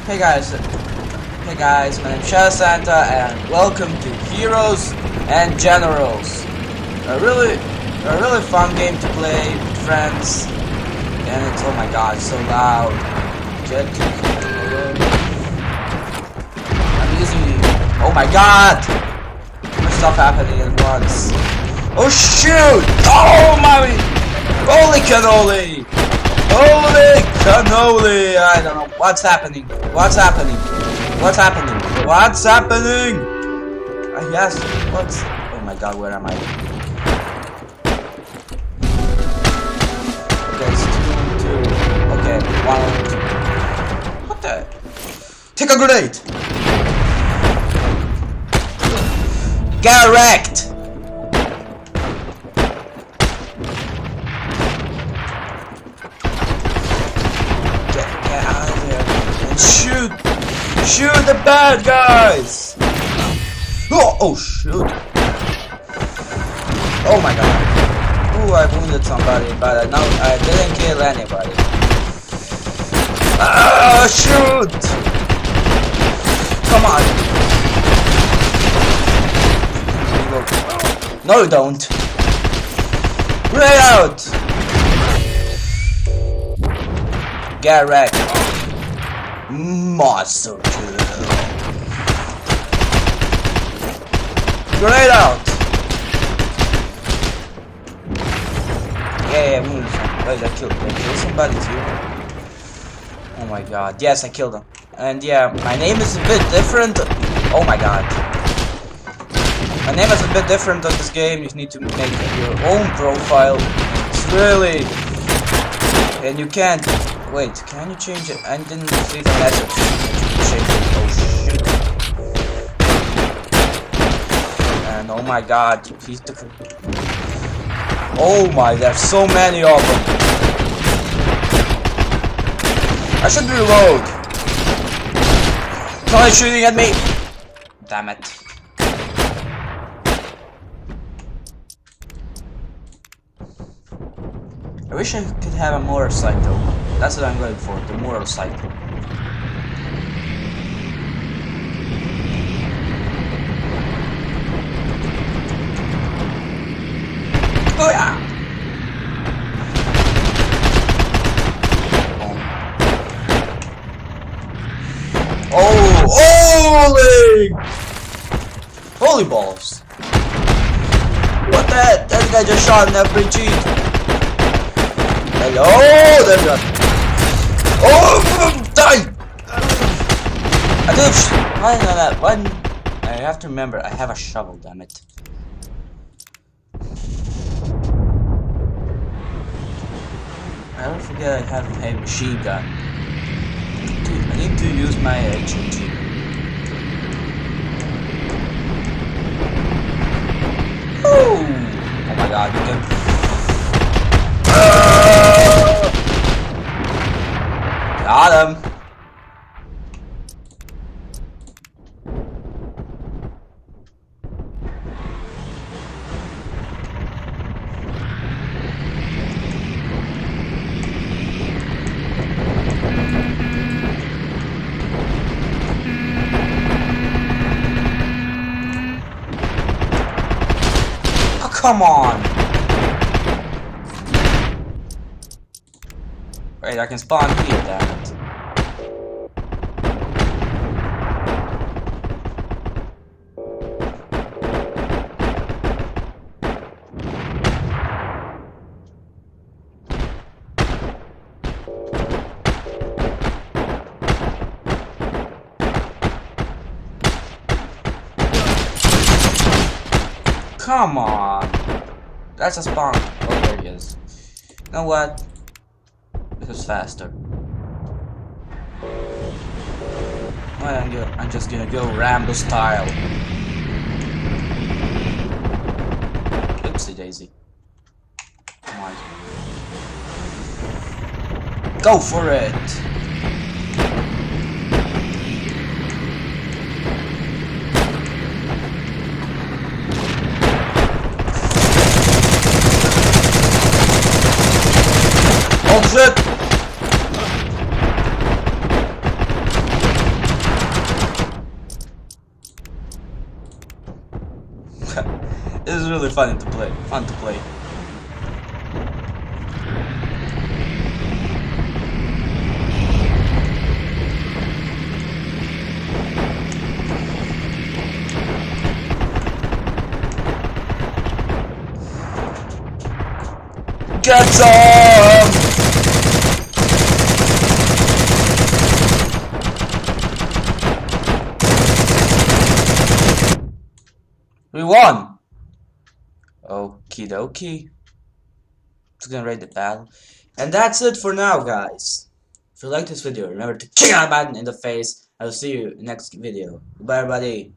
Hey guys, my name's Shadow Santa and welcome to Heroes and Generals. A really fun game to play with friends. And it's, oh my god, so loud. I'm using, oh my god! Too much stuff happening at once. Oh shoot! Oh my, holy cannoli! Holy cannoli! I don't know what's happening. What's happening? What's happening? What's happening? Yes. What's? Oh my god, where am I? Okay, it's 2, 2. Okay, 1, 2. What the? Take a grenade. Get wrecked. Shoot the bad guys! Oh shoot! Oh my god! Ooh, I wounded somebody, but I didn't kill anybody. Ah, shoot! Come on! No, you don't. Right out! Get wrecked. Monster kill. Grenade out. Yeah, wait, I killed somebody too. Oh my god, yes, I killed him. And yeah, my name is a bit different. Oh my god. My name is a bit different on this game. You need to make your own profile. It's really... And you can't... Wait, can you change it? I didn't see the message. Change it. Oh shit. And oh my god, he's the... Oh my, there's so many of them. I should reload. Someone's shooting at me. Damn it. I wish I could have a motorcycle. That's what I'm going for, the motorcycle. Oh yeah! Oh, holy balls! What the? That guy just shot an RPG. Hello, there's a... Oh, die! I did. Why not that? One. I have to remember. I have a shovel. Damn it! I don't forget I have a heavy machine gun. I need to use my HMG. Oh my god! You can. Got him. Oh, come on. Wait, I can spawn here, damn it. Come on! That's a spawn. Oh, there he is. You know what? This is faster. Well, I'm just gonna go Rambo style. Oopsie daisy. Come on. Go for it! Oh shit! is really funny to play. Fun to play. Get some! We won! Okie dokie. Just gonna rate the battle. And that's it for now, guys. If you like this video, remember to kick that button in the face. I will see you in the next video. Bye, everybody.